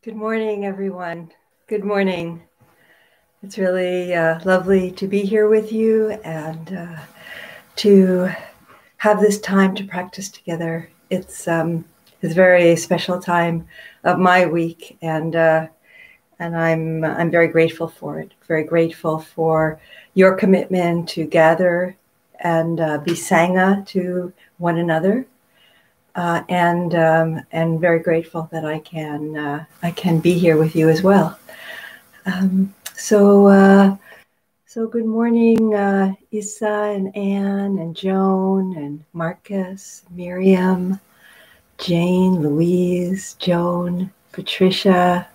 Good morning, everyone. Good morning. It's really lovely to be here with you and to have this time to practice together. It's a very special time of my week, and I'm very grateful for it. Very grateful for your commitment to gather and be sangha to one another. And very grateful that I can be here with you as well. So good morning, Isa and Anne and Joan and Marcus, Miriam, Jane, Louise, Joan, Patricia,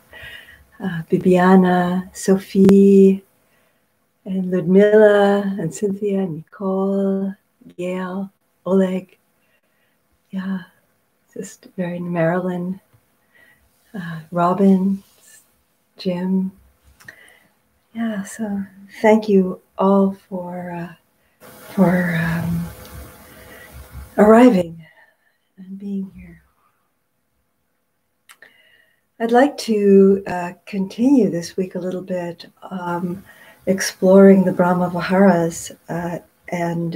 Bibiana, Sophie, and Ludmilla and Cynthia, Nicole, Gail, Oleg. Yeah. Just very Marilyn, Robin, Jim. Yeah, so thank you all for arriving and being here. I'd like to continue this week a little bit exploring the Brahma Viharas, and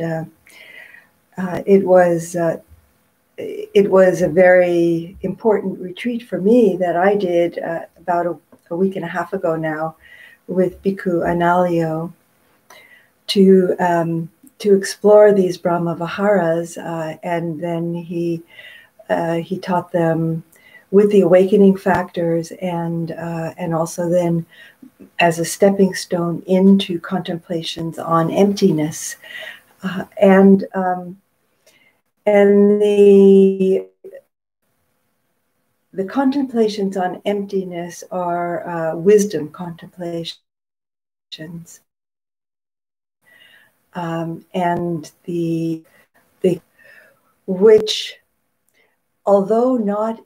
it was a very important retreat for me that I did about a week and a half ago now with Bhikkhu Analio to explore these Brahma Viharas, and then he taught them with the awakening factors and also then as a stepping stone into contemplations on emptiness, and the contemplations on emptiness are wisdom contemplations, and the which, although not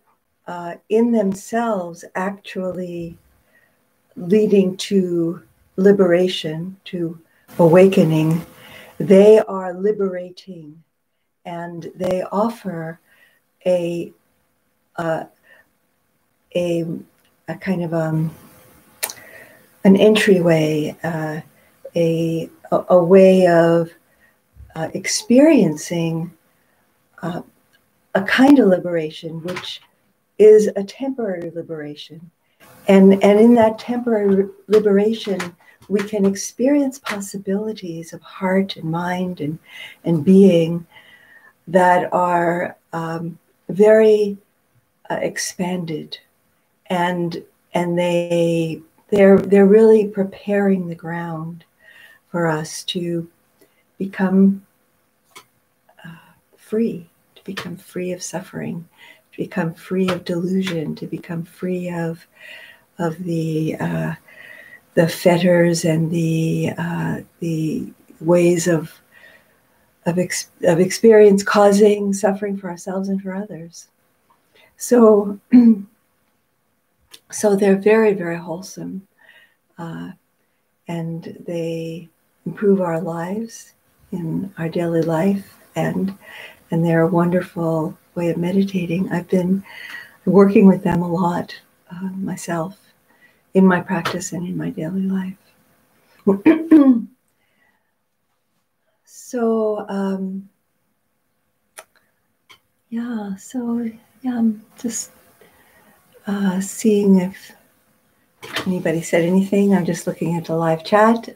in themselves actually leading to liberation, to awakening, they are liberating. And they offer a kind of an entryway, a way of experiencing a kind of liberation, which is a temporary liberation. And in that temporary liberation, we can experience possibilities of heart and mind and being that are very expanded, and they're really preparing the ground for us to become free, to become free of suffering, to become free of delusion, to become free of the fetters and the ways of experience causing suffering for ourselves and for others. So they're very, very wholesome, and they improve our lives in our daily life, and they're a wonderful way of meditating. I've been working with them a lot myself in my practice and in my daily life. So I'm just seeing if anybody said anything. I'm just looking at the live chat.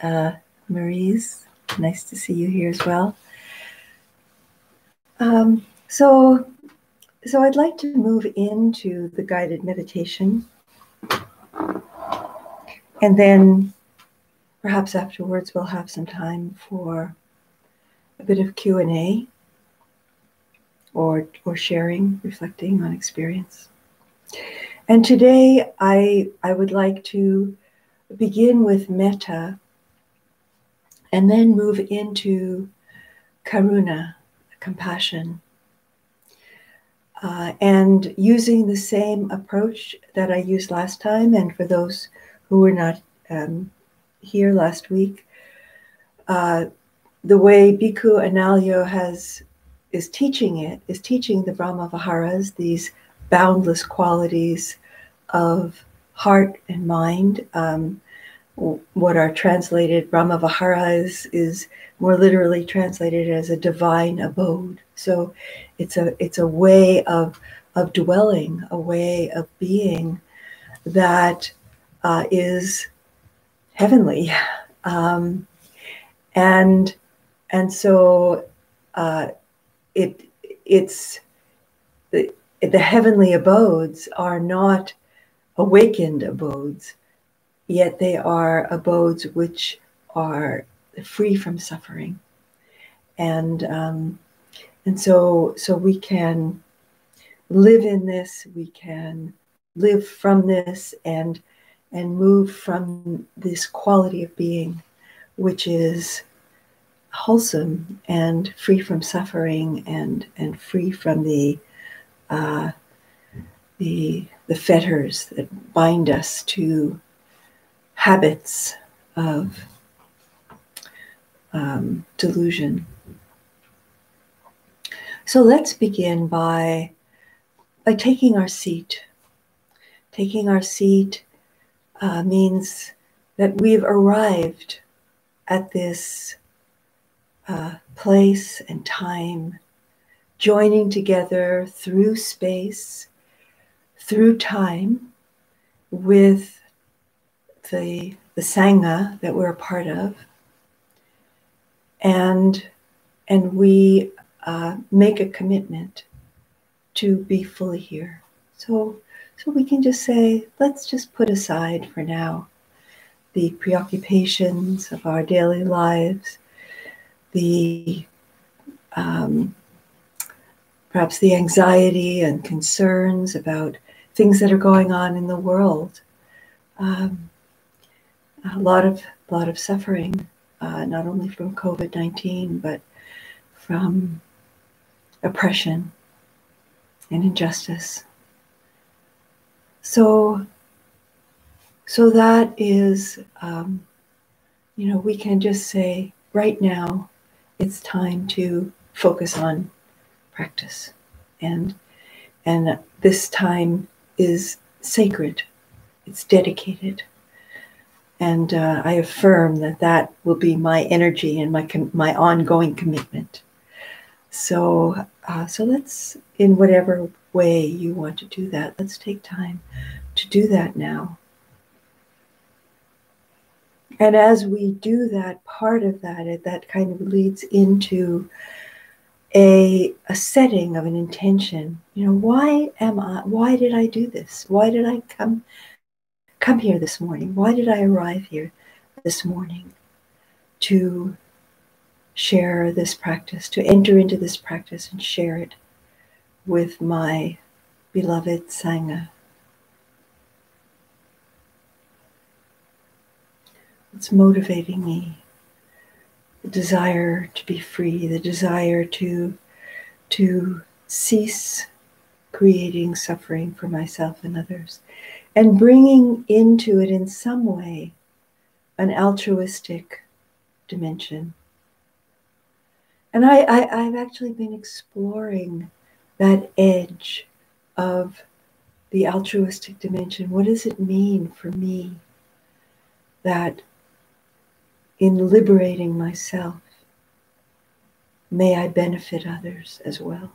Marie's, nice to see you here as well. So I'd like to move into the guided meditation, and then perhaps afterwards we'll have some time for a bit of Q&A or sharing, reflecting on experience. And today I would like to begin with metta and then move into karuna, compassion, and using the same approach that I used last time. And for those who were not here last week, the way Bhikkhu Analio is teaching the Brahma Viharas, these boundless qualities of heart and mind. What are translated Brahma Viharas is more literally translated as a divine abode. So it's a way of dwelling, a way of being that is heavenly, and so it's the heavenly abodes are not awakened abodes, yet they are abodes which are free from suffering, and so we can live in this, we can live from this, and move from this quality of being, which is wholesome and free from suffering, and free from the fetters that bind us to habits of delusion. So let's begin by taking our seat. Taking our seat means that we've arrived at this place and time, joining together through space, through time, with the sangha that we're a part of, and we make a commitment to be fully here. So we can just say, let's just put aside for now the preoccupations of our daily lives, the perhaps the anxiety and concerns about things that are going on in the world. A lot of suffering, not only from COVID-19, but from oppression and injustice. So that is, we can just say, right now, it's time to focus on practice. And this time is sacred. It's dedicated. And I affirm that will be my energy and my ongoing commitment. So let's, in whatever way you want to do that, let's take time to do that now. And as we do that, part of that kind of leads into a setting of an intention. Why did I do this? Why did I come here this morning? Why did I arrive here this morning to share this practice, to enter into this practice and share it with my beloved sangha? What's motivating me? The desire to be free, the desire to cease creating suffering for myself and others, and bringing into it in some way an altruistic dimension. And I've actually been exploring that edge of the altruistic dimension. What does it mean for me that in liberating myself, may I benefit others as well?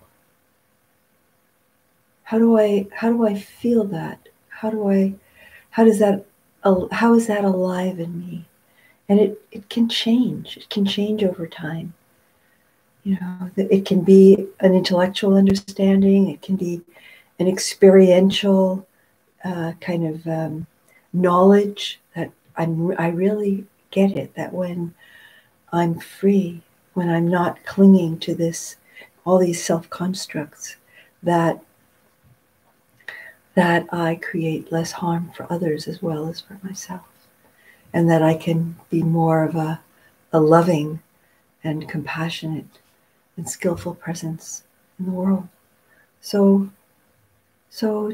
How do I feel that? How is that alive in me? And it can change. It can change over time. It can be an intellectual understanding. It can be an experiential kind of knowledge that I really get it. That when I'm free, when I'm not clinging to all these self-constructs, that I create less harm for others as well as for myself, and that I can be more of a loving and compassionate and skillful presence in the world. So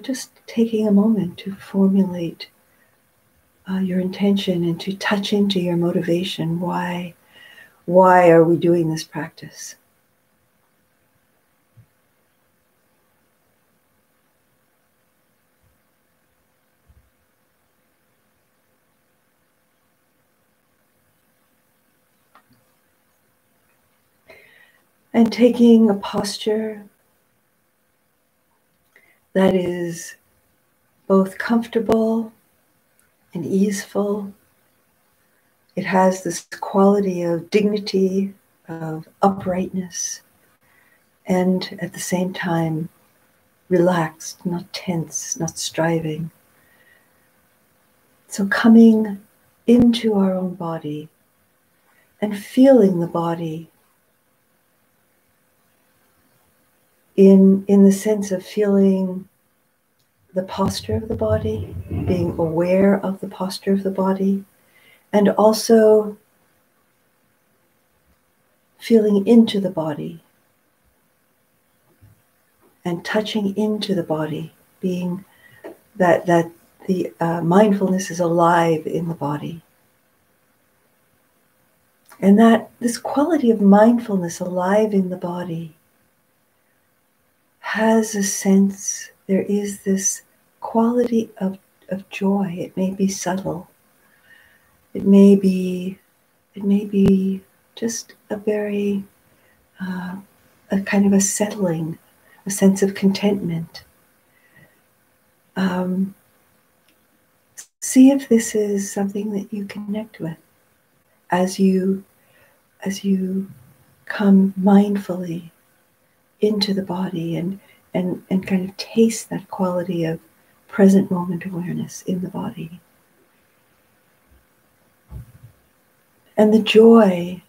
just taking a moment to formulate your intention and to touch into your motivation. Why are we doing this practice? And taking a posture that is both comfortable and easeful. It has this quality of dignity, of uprightness, and at the same time, relaxed, not tense, not striving. So coming into our own body and feeling the body in the sense of feeling the posture of the body, being aware of the posture of the body, and also feeling into the body and touching into the body, being that the mindfulness is alive in the body. And that this quality of mindfulness alive in the body has a sense, there is this quality of joy. It may be subtle. It may be just a very, a kind of a settling, a sense of contentment. See if this is something that you connect with as you come mindfully into the body and kind of taste that quality of present moment awareness in the body. And the joy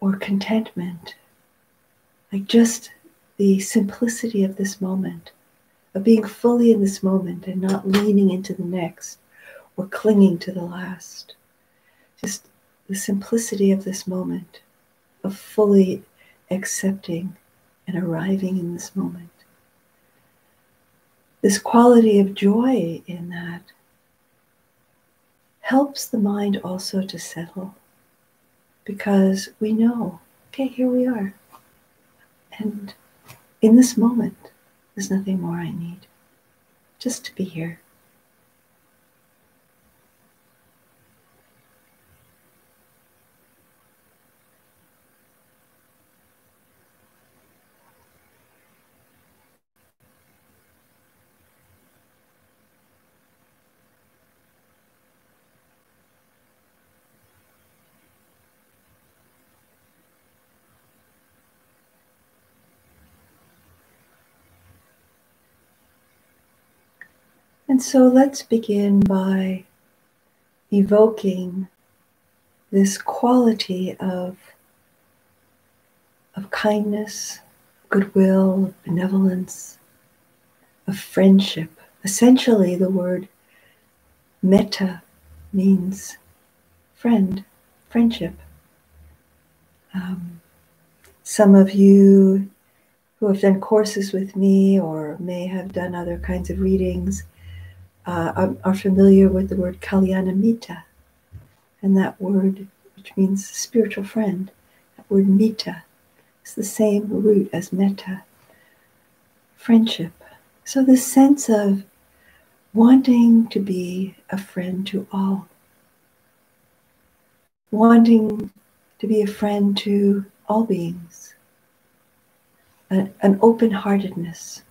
or contentment, like just the simplicity of this moment, of being fully in this moment and not leaning into the next or clinging to the last. Just the simplicity of this moment, of fully accepting and arriving in this moment. This quality of joy in that helps the mind also to settle, because we know, okay, here we are. And in this moment, there's nothing more I need, just to be here. And so let's begin by evoking this quality of kindness, goodwill, benevolence, of friendship. Essentially, the word metta means friend, friendship. Some of you who have done courses with me or may have done other kinds of readings are familiar with the word kalyanamitta. And that word, which means spiritual friend, that word metta, is the same root as metta, friendship. So this sense of wanting to be a friend to all, wanting to be a friend to all beings, an open-heartedness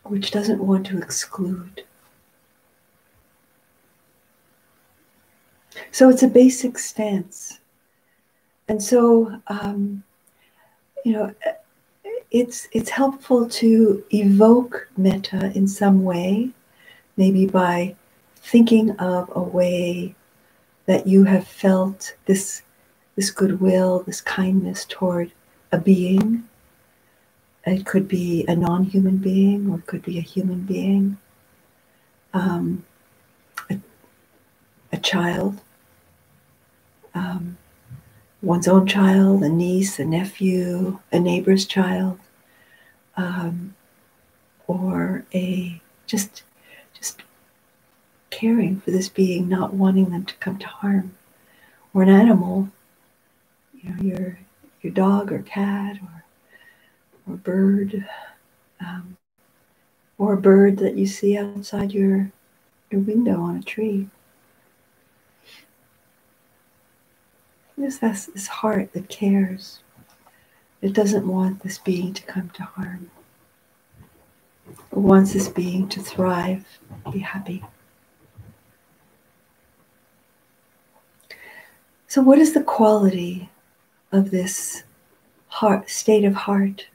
which doesn't want to exclude. So it's a basic stance. And so, it's helpful to evoke metta in some way, maybe by thinking of a way that you have felt this goodwill, this kindness toward a being. It could be a non-human being, or it could be a human being, a child, one's own child, a niece, a nephew, a neighbor's child, or just caring for this being, not wanting them to come to harm, or an animal, your dog or cat or bird, or a bird that you see outside your window on a tree. Just this heart that cares. It doesn't want this being to come to harm. It wants this being to thrive, be happy. So what is the quality of this heart, state of heart?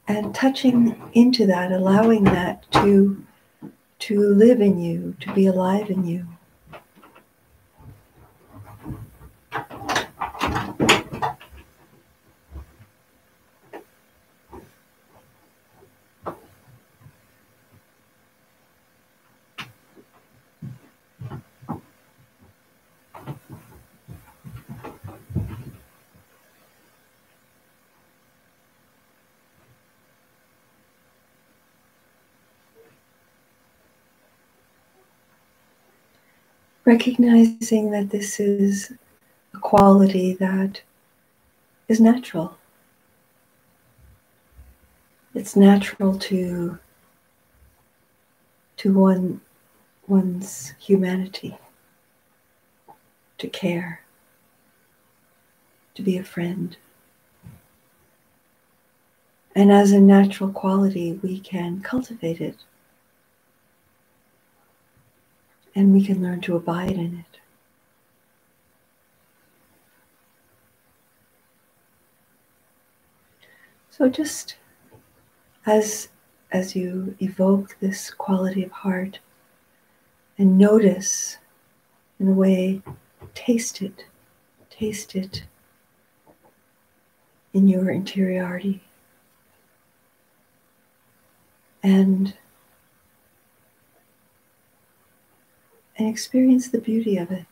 And touching into that, allowing that to live in you, to be alive in you. Recognizing that this is a quality that is natural. It's natural to one's humanity, to care, to be a friend. And as a natural quality, we can cultivate it. And we can learn to abide in it. So just as you evoke this quality of heart and notice, in a way, taste it in your interiority. And experience the beauty of it.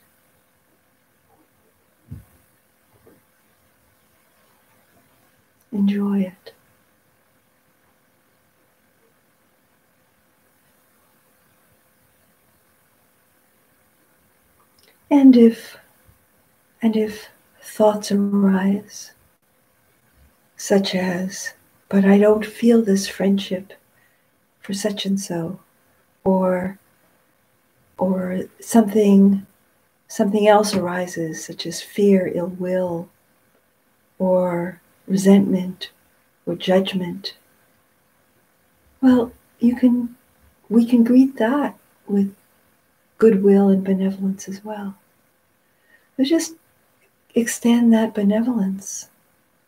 Enjoy it. And if thoughts arise, such as, but I don't feel this friendship for such and so, or something else arises, such as fear, ill will, or resentment, or judgment. Well, we can greet that with goodwill and benevolence as well. But just extend that benevolence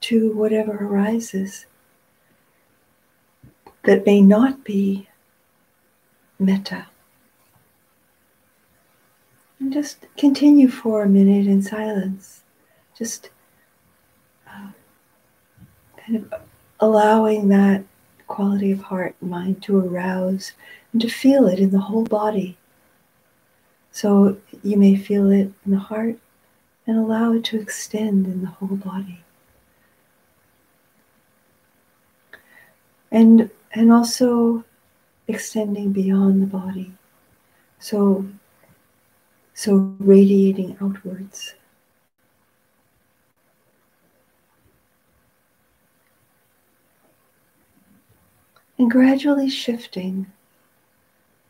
to whatever arises that may not be metta. And just continue for a minute in silence, just kind of allowing that quality of heart and mind to arouse and to feel it in the whole body. So you may feel it in the heart and allow it to extend in the whole body. And also extending beyond the body. So radiating outwards. And gradually shifting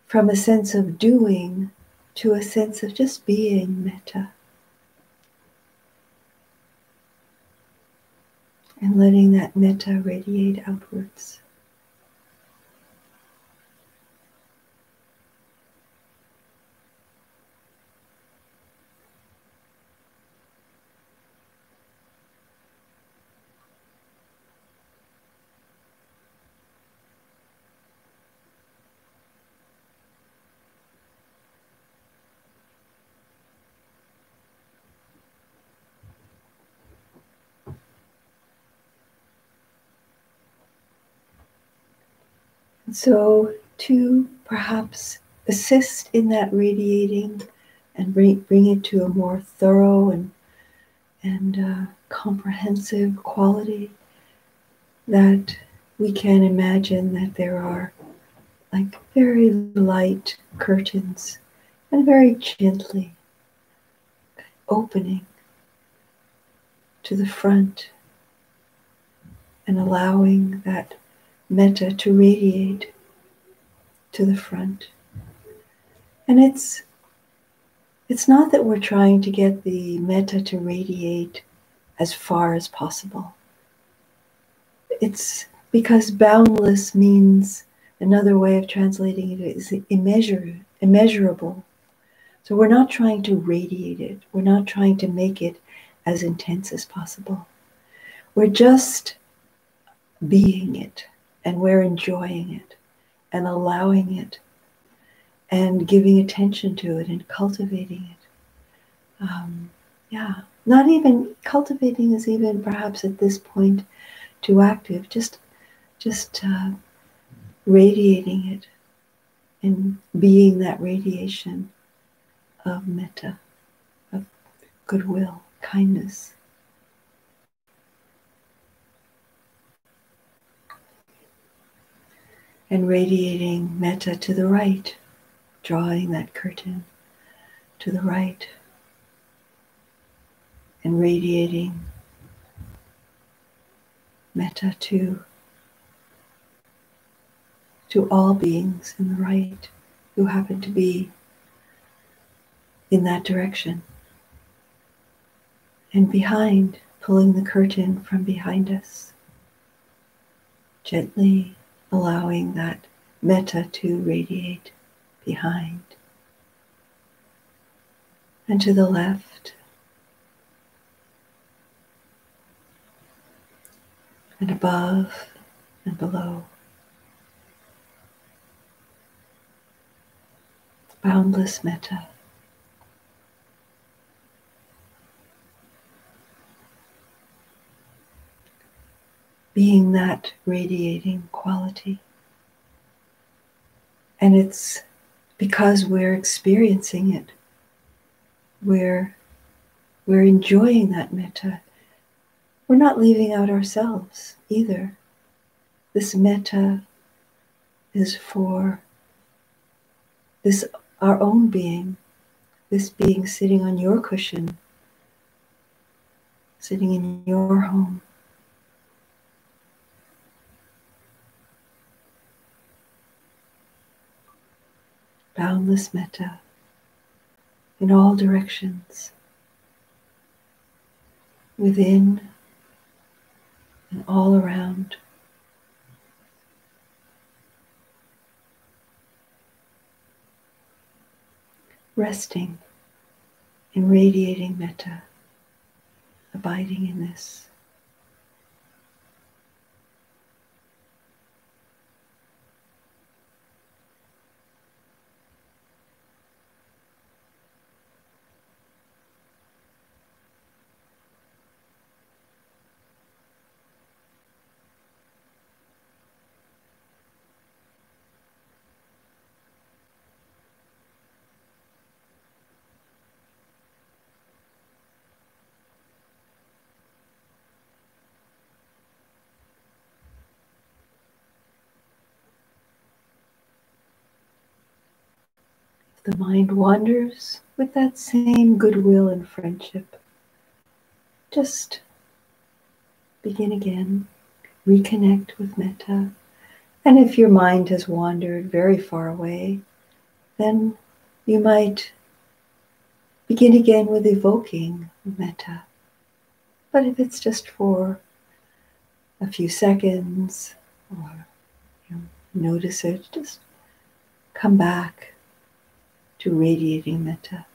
from a sense of doing to a sense of just being metta. And letting that metta radiate outwards. So to perhaps assist in that radiating and bring it to a more thorough and comprehensive quality, that we can imagine that there are like very light curtains and very gently opening to the front and allowing that metta to radiate to the front. And it's not that we're trying to get the metta to radiate as far as possible. It's because boundless means, another way of translating it is immeasurable. So we're not trying to radiate it. We're not trying to make it as intense as possible. We're just being it, and we're enjoying it and allowing it and giving attention to it and cultivating it. Not even cultivating is even perhaps at this point too active. Just radiating it and being that radiation of metta, of goodwill, kindness. And radiating metta to the right, drawing that curtain to the right, and radiating metta to all beings in the right who happen to be in that direction. And behind, pulling the curtain from behind us, gently allowing that metta to radiate behind. And to the left, and above and below. Boundless metta. Being that radiating quality. And it's because we're experiencing it. We're enjoying that metta. We're not leaving out ourselves either. This metta is for this, our own being, this being sitting on your cushion, sitting in your home. Boundless metta in all directions, within and all around. Resting and radiating metta, abiding in this. The mind wanders with that same goodwill and friendship. Just begin again, reconnect with metta. And if your mind has wandered very far away, then you might begin again with evoking metta. But if it's just for a few seconds, or notice it, just come back to radiating metta.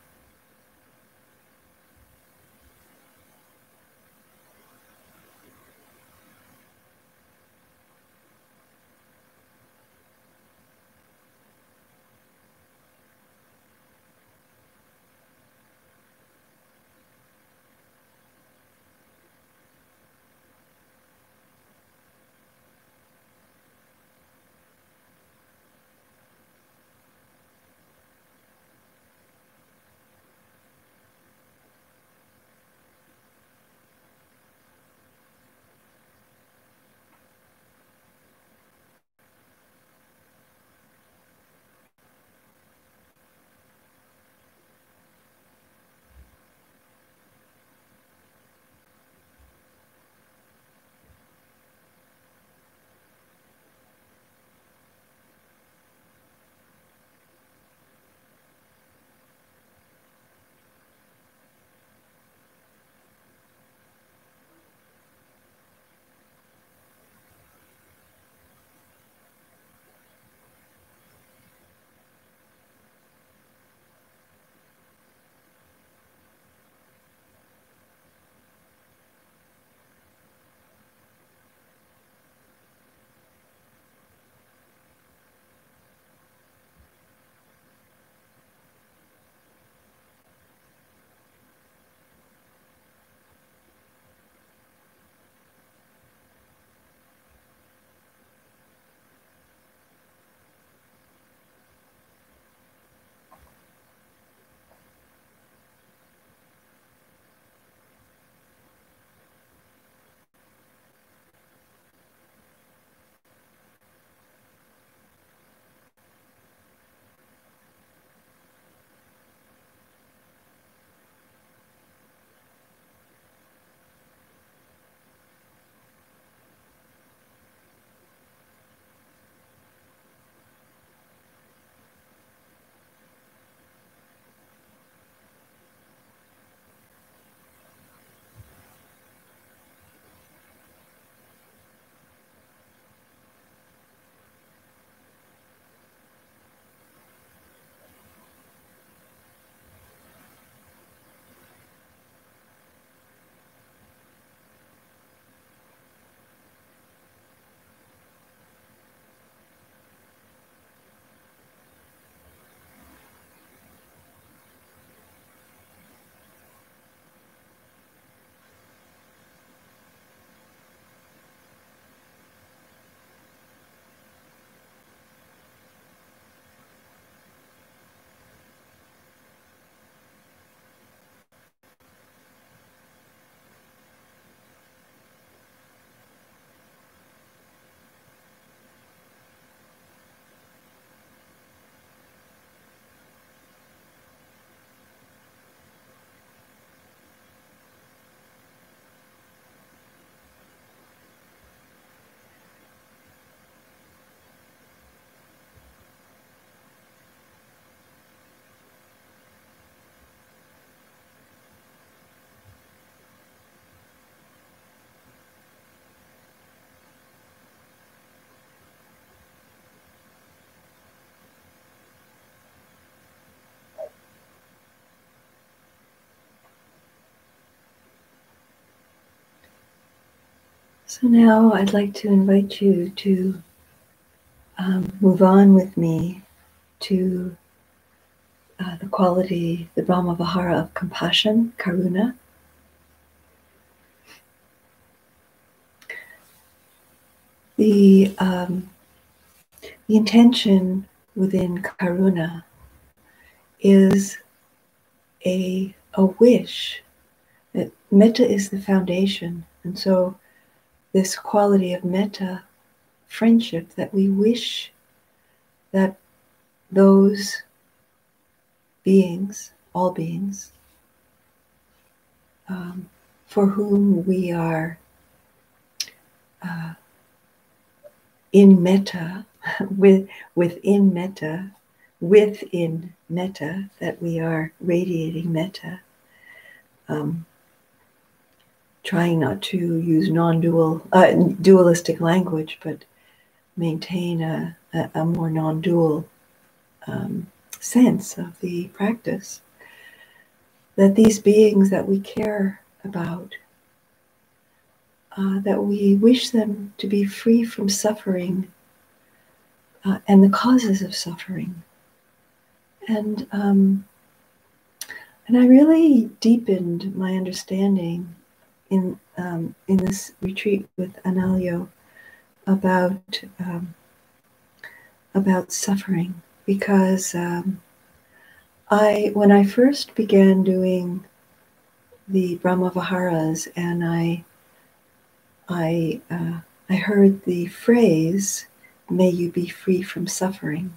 So now I'd like to invite you to move on with me to the quality, the Brahma Vihara of compassion, karuna. The intention within karuna is a wish. That metta is the foundation, and so this quality of metta, friendship, that we wish that those beings, all beings, for whom we are in metta, within metta, that we are radiating metta, trying not to use dualistic language, but maintain a more non-dual sense of the practice. That these beings that we care about, that we wish them to be free from suffering and the causes of suffering. And I really deepened my understanding in this retreat with Analio about suffering, because when I first began doing the Brahma Viharas, and I heard the phrase, "May you be free from suffering,"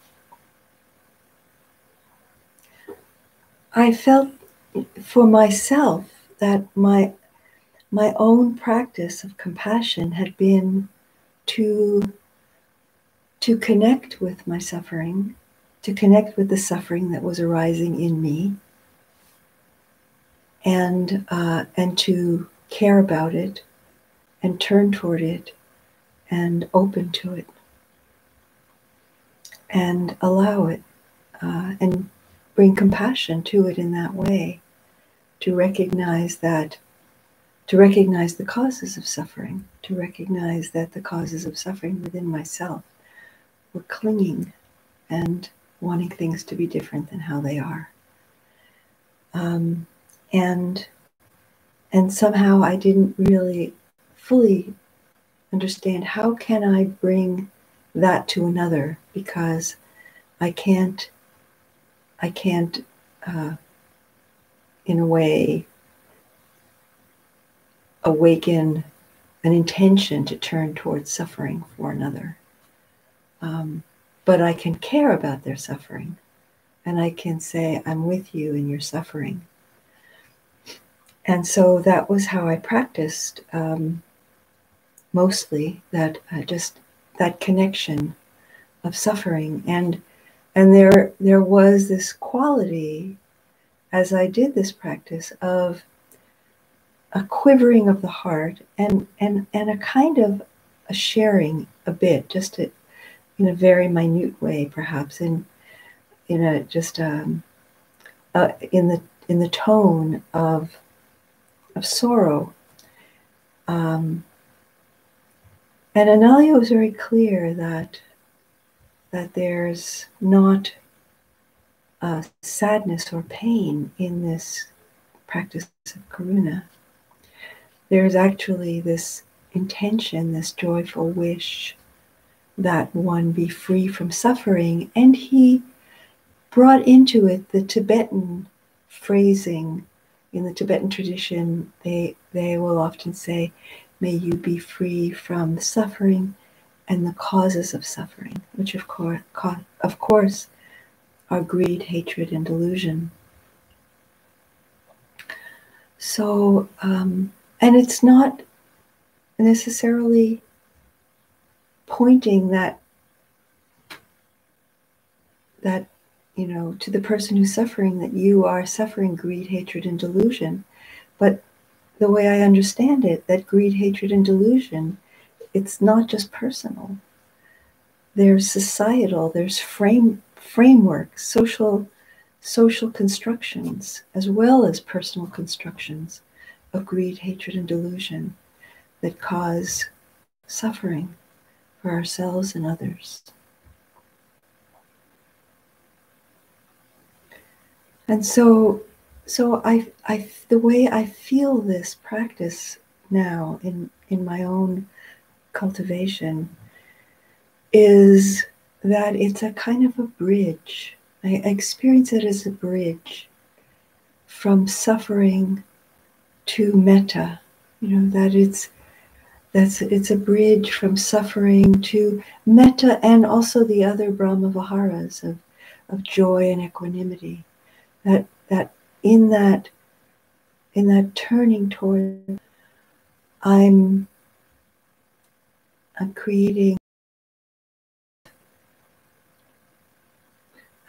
I felt for myself that my own practice of compassion had been to connect with my suffering, to connect with the suffering that was arising in me, and to care about it, and turn toward it, and open to it, and allow it, and bring compassion to it in that way, to recognize the causes of suffering, to recognize that the causes of suffering within myself were clinging and wanting things to be different than how they are. And somehow I didn't really fully understand, how can I bring that to another, because I can't in a way awaken an intention to turn towards suffering for another. But I can care about their suffering, and I can say, I'm with you in your suffering. And so that was how I practiced, mostly, that just that connection of suffering. And there was this quality, as I did this practice, of a quivering of the heart, and a kind of a sharing a bit, just in a very minute way, perhaps, in a just in the tone of sorrow. And Analio was very clear that there's not sadness or pain in this practice of karuna. There's actually this intention, this joyful wish that one be free from suffering. And he brought into it the Tibetan phrasing. In the Tibetan tradition, they will often say, "May you be free from suffering and the causes of suffering," which of course are greed, hatred, and delusion. So, and it's not necessarily pointing that to the person who's suffering, that you are suffering greed, hatred, and delusion. But the way I understand it, that greed, hatred, and delusion, it's not just personal. There's societal, there's frameworks, social constructions, as well as personal constructions of greed, hatred, and delusion that cause suffering for ourselves and others. And so the way I feel this practice now in my own cultivation is that it's a kind of a bridge. I experience it as a bridge from suffering to metta. That it's a bridge from suffering to metta, and also the other Brahma Viharas of joy and equanimity. That in that turning toward, I'm creating.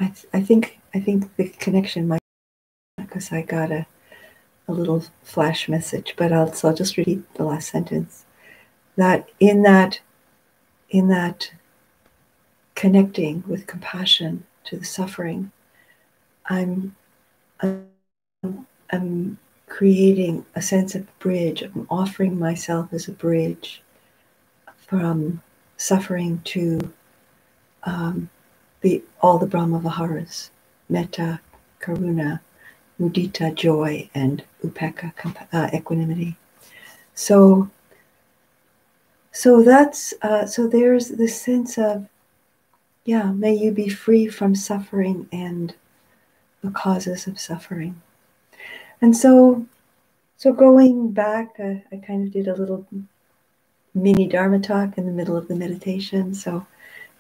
I think the connection might, because I got a little flash message, but I'll just repeat the last sentence. That in that connecting with compassion to the suffering, I'm creating a sense of bridge. I'm offering myself as a bridge from suffering to all the Brahma Viharas: metta, karuna, mudita, joy, and upekkha, equanimity. So that's there's this sense of, may you be free from suffering and the causes of suffering. And so going back, I kind of did a little mini Dharma talk in the middle of the meditation. So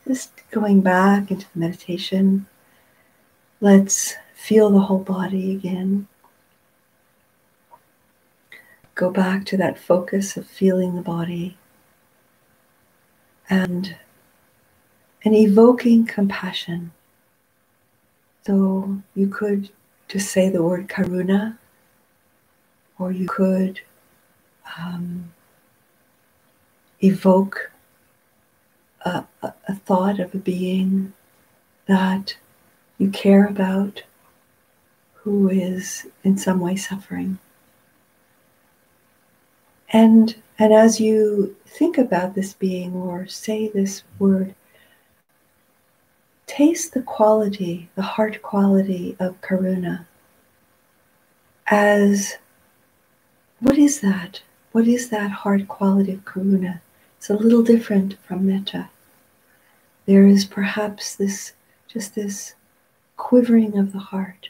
just going back into the meditation, let's feel the whole body again. Go back to that focus of feeling the body and evoking compassion. So you could just say the word karuna, or you could evoke a thought of a being that you care about, who is in some way suffering. And as you think about this being or say this word, taste the quality, the heart quality of karuna. As, what is that? What is that heart quality of karuna? It's a little different from metta. There is perhaps this quivering of the heart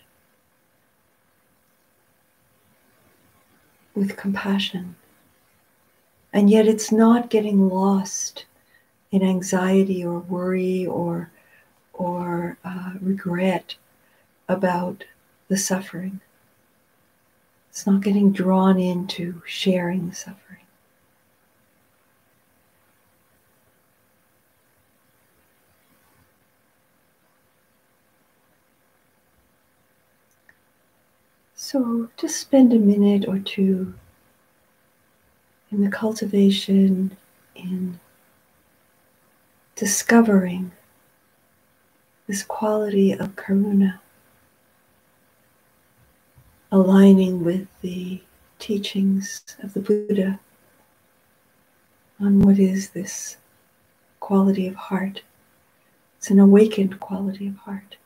with compassion. And yet it's not getting lost in anxiety or worry or regret about the suffering. It's not getting drawn into sharing the suffering. So just spend a minute or two in the cultivation, in discovering this quality of karuna, aligning with the teachings of the Buddha on what is this quality of heart. It's an awakened quality of heart.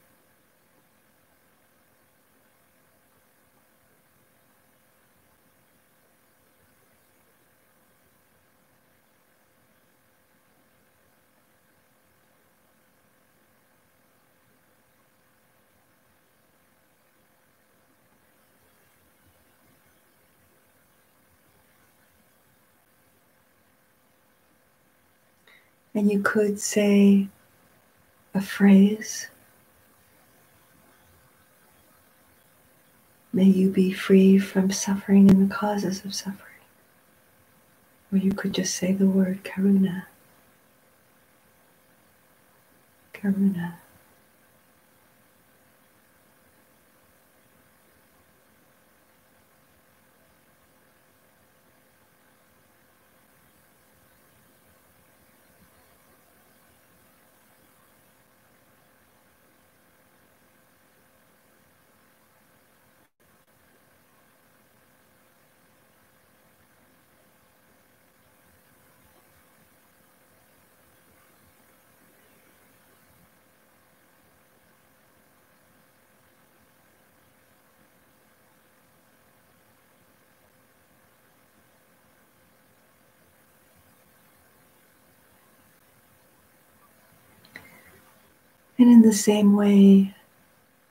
And you could say a phrase. May you be free from suffering and the causes of suffering. Or you could just say the word karuna. Karuna. And in the same way,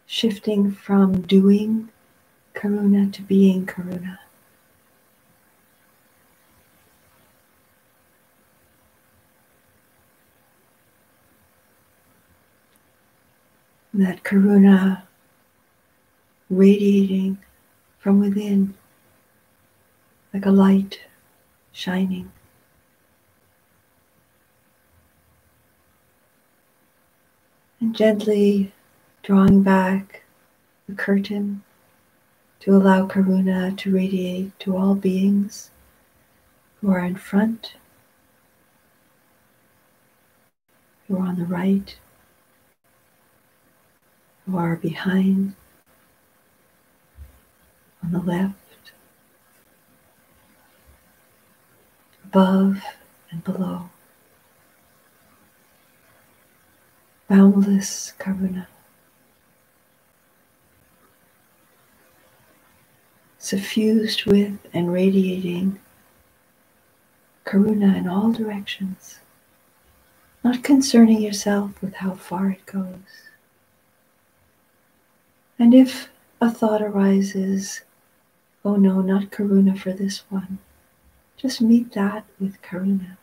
shifting from doing karuna to being karuna. And that karuna radiating from within like a light shining. And gently drawing back the curtain to allow karuna to radiate to all beings who are in front, who are on the right, who are behind, on the left, above and below. Boundless karuna. Suffused with and radiating karuna in all directions, not concerning yourself with how far it goes. And if a thought arises, oh no, not karuna for this one, just meet that with karuna.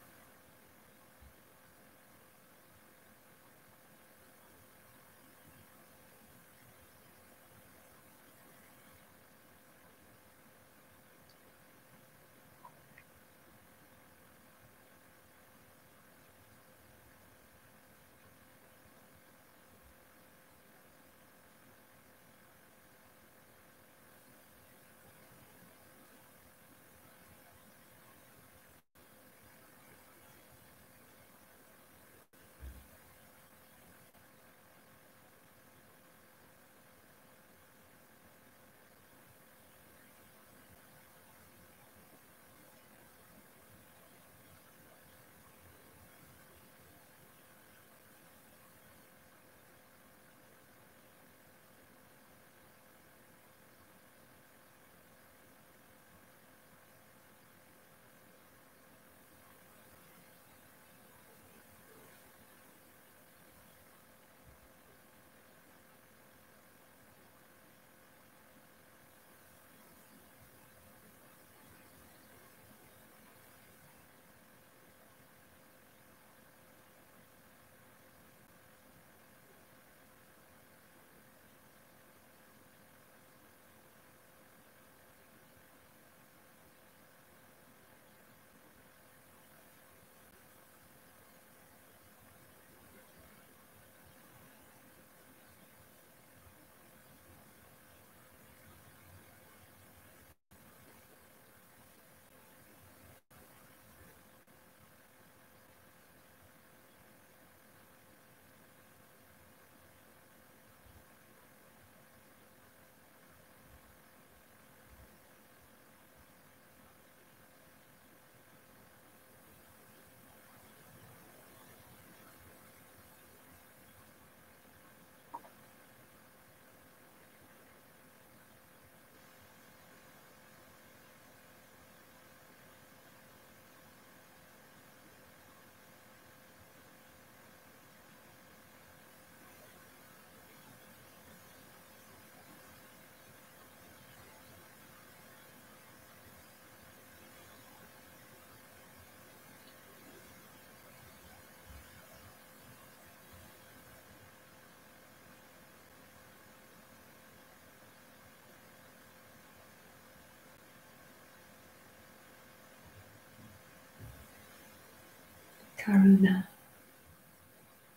Karuna,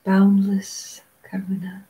boundless karuna.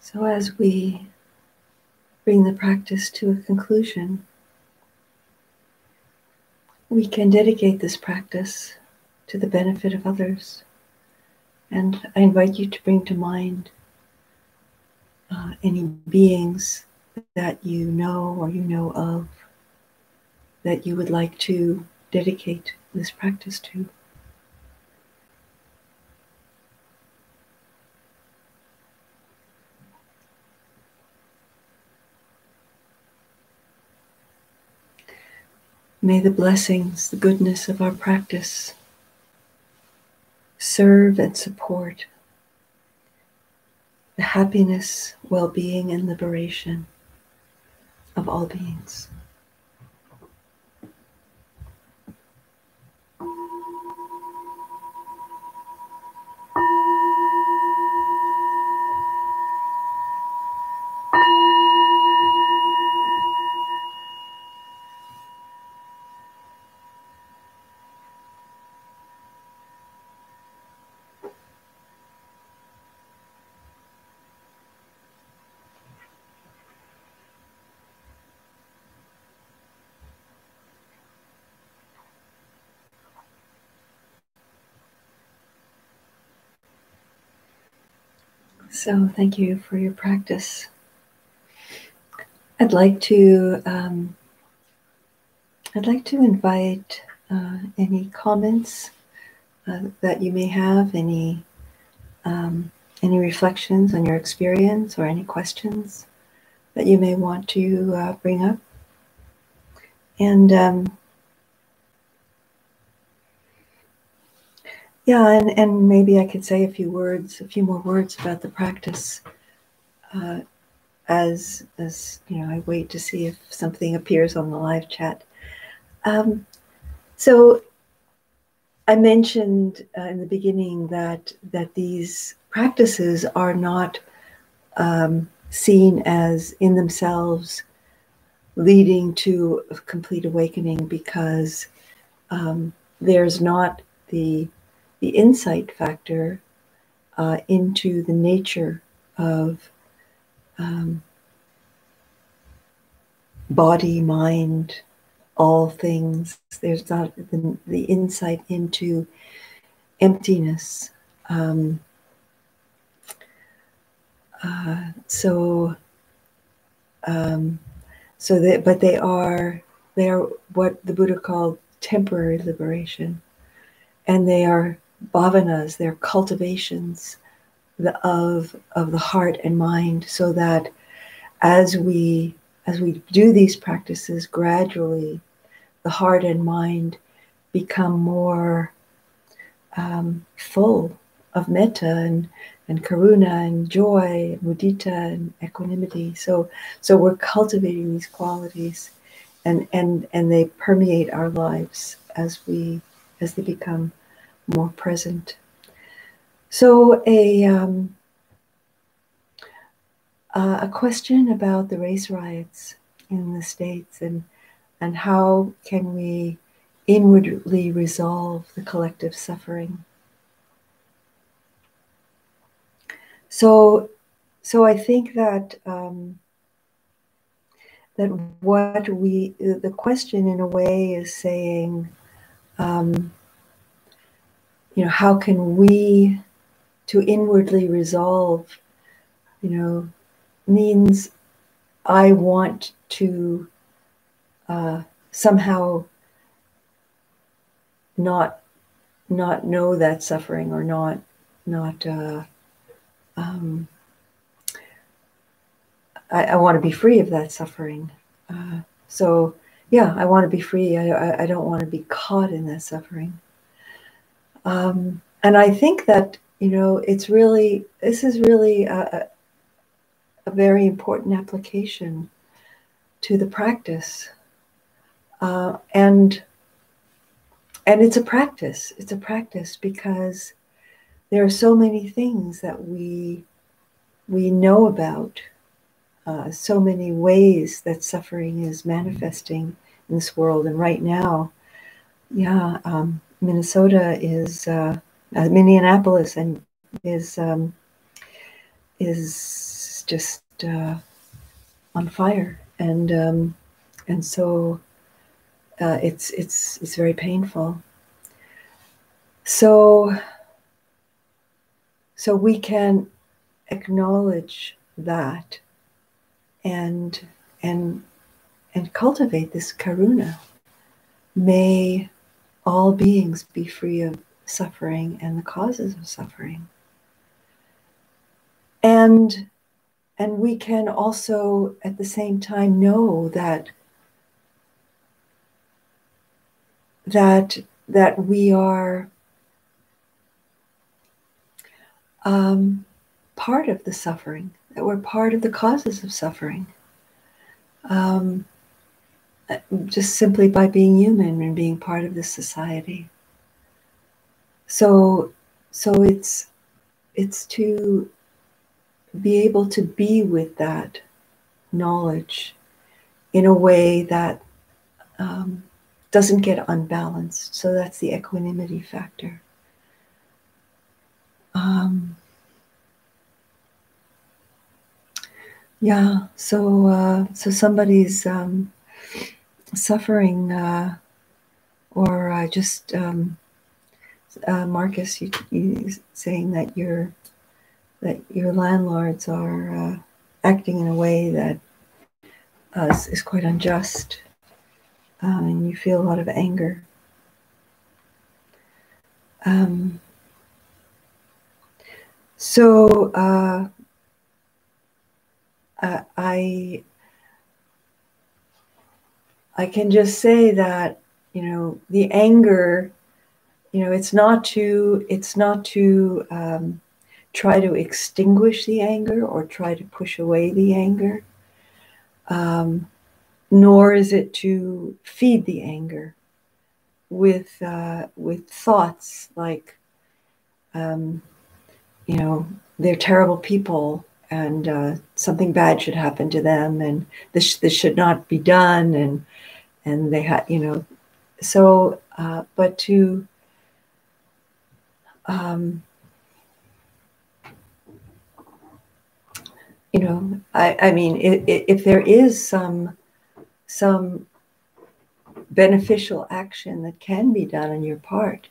So as we bring the practice to a conclusion, we can dedicate this practice to the benefit of others. And I invite you to bring to mind any beings that you know or you know of that you would like to dedicate this practice to. May the blessings, the goodness of our practice serve and support the happiness, well-being, and liberation of all beings. So thank you for your practice. I'd like to invite any comments that you may have, any reflections on your experience, or any questions that you may want to bring up. And and maybe I could say a few more words about the practice as you know, I wait to see if something appears on the live chat. So I mentioned in the beginning that these practices are not seen as in themselves leading to a complete awakening, because there's not the insight factor into the nature of body, mind, all things. There's not the insight into emptiness. But they are what the Buddha called temporary liberation, and they are bhavanas, they're cultivations of the heart and mind, so that as we do these practices, gradually the heart and mind become more full of metta and karuna and joy, and mudita and equanimity. So we're cultivating these qualities, and they permeate our lives as they become more present. So a question about the race riots in the States, and how can we inwardly resolve the collective suffering. So I think that the question in a way is saying, you know, how can we to inwardly resolve, you know, means I want to somehow not know that suffering, or not I want to be free of that suffering. So yeah, I want to be free. I don't want to be caught in that suffering. And I think that, you know, this is really a very important application to the practice. And it's a practice. It's a practice because there are so many things that we know about, so many ways that suffering is manifesting in this world. And right now, Minnesota is Minneapolis, and is it's just on fire, and so it's very painful. So we can acknowledge that and and cultivate this karuna. May all beings be free of suffering and the causes of suffering. And we can also at the same time know that we are part of the suffering, that we're part of the causes of suffering. Just simply by being human and being part of this society. So it's to be able to be with that knowledge in a way that doesn't get unbalanced. So that's the equanimity factor. Yeah. So somebody's suffering, or just Marcus, you saying that your landlords are acting in a way that is quite unjust, and you feel a lot of anger. So I can just say that, the anger, it's not to try to extinguish the anger or try to push away the anger, nor is it to feed the anger with thoughts like, they're terrible people and something bad should happen to them, and this should not be done, and they had, so but to I mean, if there is some beneficial action that can be done on your part,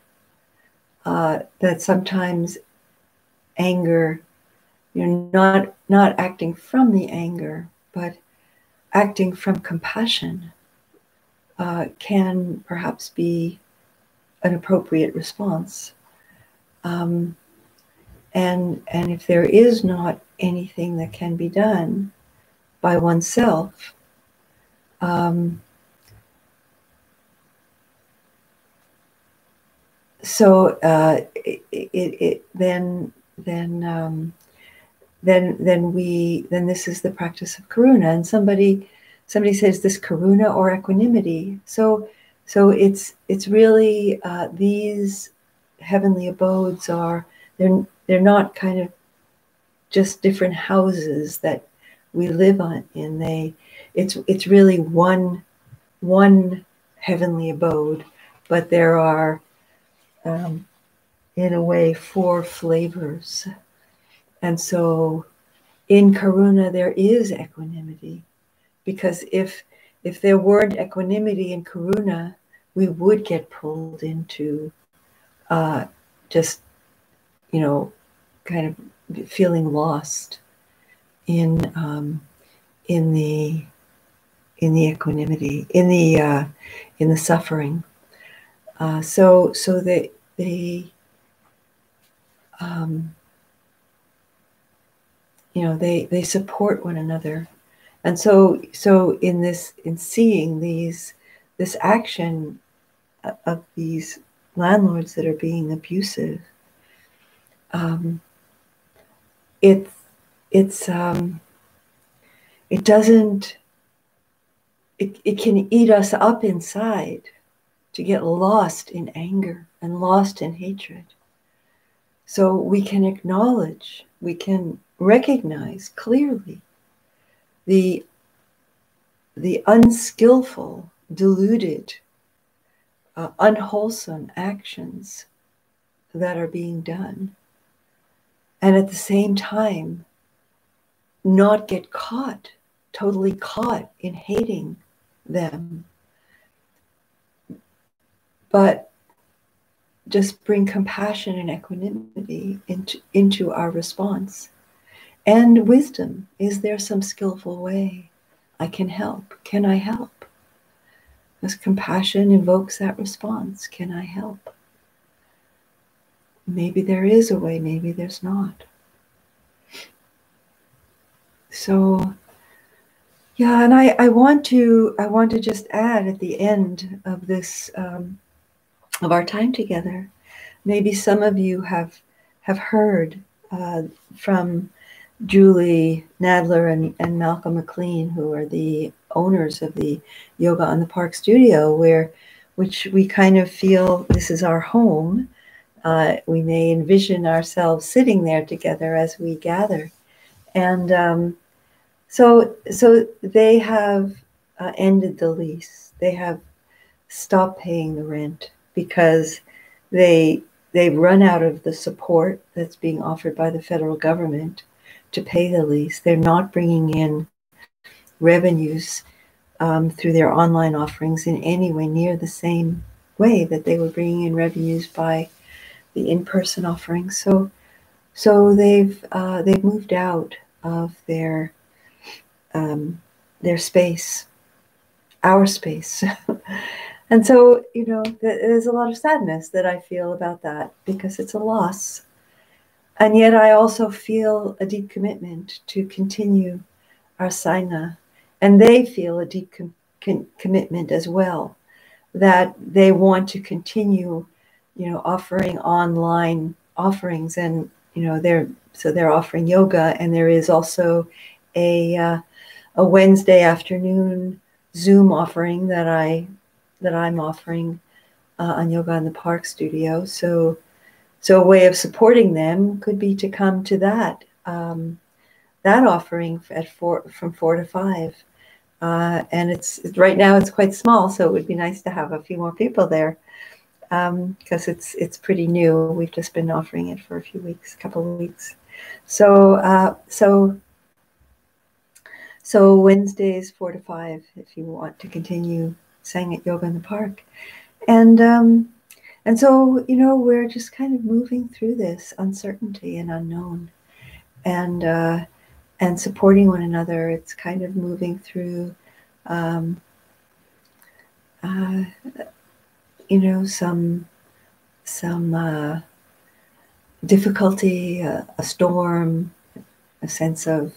that sometimes anger, not acting from the anger, but acting from compassion, can perhaps be an appropriate response. And if there is not anything that can be done by oneself, so then this is the practice of karuna. And somebody says, this karuna or equanimity. So it's really these heavenly abodes are, they're not kind of just different houses that we live in. It's really one heavenly abode, but there are in a way 4 flavors. And so in karuna there is equanimity, because if there weren't equanimity in karuna, we would get pulled into just kind of feeling lost in the equanimity, in the suffering. So they they support one another. And so in seeing this action of these landlords that are being abusive, it can eat us up inside, to get lost in anger and lost in hatred. So we can acknowledge, we can recognize clearly the unskillful, deluded, unwholesome actions that are being done. And at the same time, not get caught, totally caught in hating them, but just bring compassion and equanimity into our response. And wisdom. Is there some skillful way I can help? Can I help? Because compassion invokes that response. Can I help? Maybe there is a way, maybe there's not. So, yeah, and I want to just add at the end of this of our time together. Maybe some of you have heard from Julie Nadler and Malcolm McLean, who are the owners of the Yoga on the Park studio, which we kind of feel this is our home. We may envision ourselves sitting there together as we gather. And so they have ended the lease. They have stopped paying the rent because they've run out of the support that's being offered by the federal government to pay the lease. They're not bringing in revenues through their online offerings in any way near the same way that they were bringing in revenues by the in-person offerings. So they've moved out of their space, our space. And so, there's a lot of sadness that I feel about that because it's a loss. And yet I also feel a deep commitment to continue our sangha. And they feel a deep commitment as well, that they want to continue, offering online offerings. And, they're offering yoga. And there is also a Wednesday afternoon Zoom offering that I'm offering on Yoga in the Park studio. So a way of supporting them could be to come to that offering from 4 to 5. And it's right now it's quite small, so it would be nice to have a few more people there because it's pretty new. We've just been offering it for a couple of weeks. So Wednesdays 4 to 5 if you want to continue sang at Yoga in the Park. And so, we're just kind of moving through this uncertainty and unknown and supporting one another. It's kind of moving through, some difficulty, a storm, a sense of,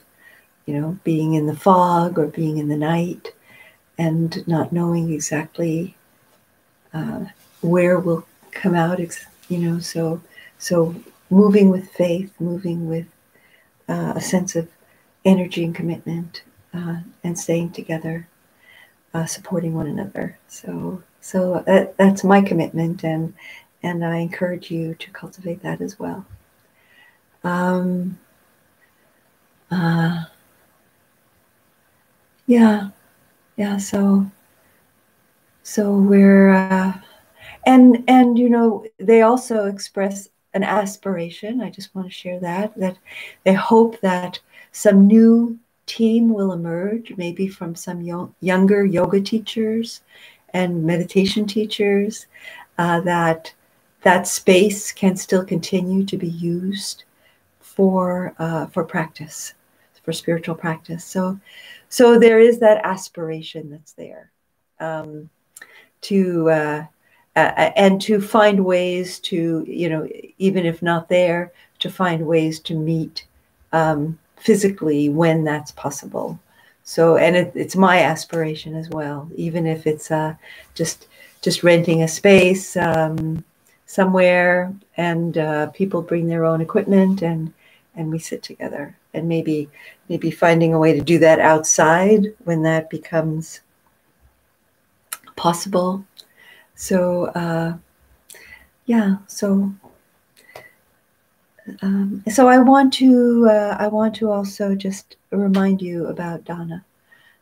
being in the fog or being in the night and not knowing exactly where we'll come out, so moving with faith, moving with a sense of energy and commitment, and staying together, supporting one another. So that's my commitment, and I encourage you to cultivate that as well. So we're and they also express an aspiration. I just want to share that they hope that some new team will emerge, maybe from some younger yoga teachers and meditation teachers, that space can still continue to be used for practice, for spiritual practice. So there is that aspiration that's there, and to find ways to, even if not there, to find ways to meet physically when that's possible. So, and it's my aspiration as well, even if it's just renting a space somewhere, and people bring their own equipment, and we sit together, and maybe finding a way to do that outside when that becomes possible. So so I want to also just remind you about Dana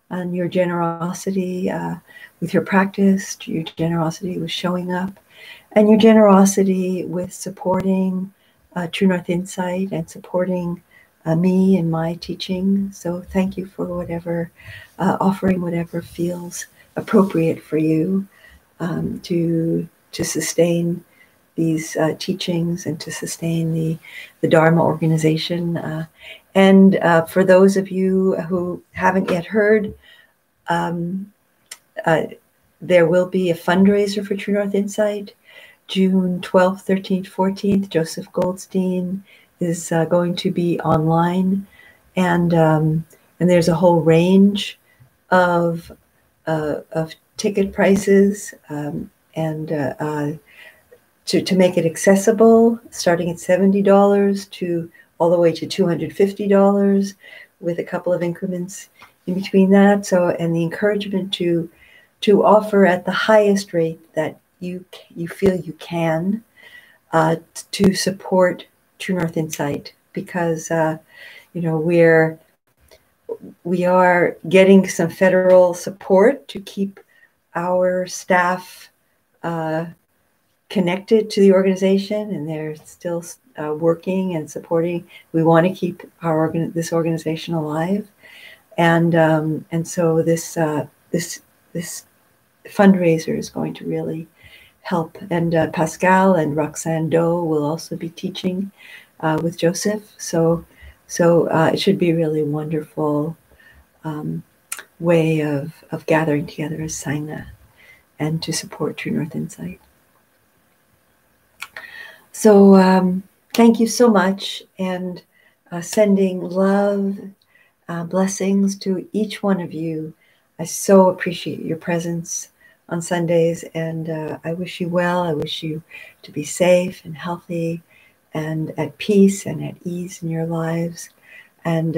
and your generosity with your practice, your generosity with showing up, and your generosity with supporting True North Insight and supporting me and my teaching. So thank you for whatever, offering whatever feels appropriate for you, to sustain these teachings and to sustain the Dharma organization. And for those of you who haven't yet heard, um, uh, there will be a fundraiser for True North Insight, June 12th, 13th, 14th. Joseph Goldstein is going to be online, and there's a whole range of ticket prices, and to make it accessible, starting at $70 to all the way to $250, with a couple of increments in between that. So, and the encouragement to offer at the highest rate that you feel you can, to support True North Insight, because we are getting some federal support to keep our staff connected to the organization, and they're still working and supporting. We want to keep this organization alive, and so this fundraiser is going to really help. And Pascal and Roxanne Doe will also be teaching with Joseph. So it should be a really wonderful way of gathering together as sangha and to support True North Insight. So thank you so much, and sending love, blessings to each one of you. I so appreciate your presence on Sundays, and I wish you well. I wish you to be safe and healthy and at peace and at ease in your lives, and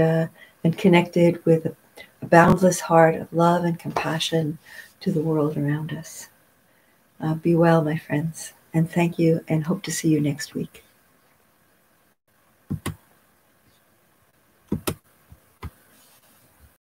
connected with a boundless heart of love and compassion to the world around us. Be well, my friends, and thank you, and hope to see you next week.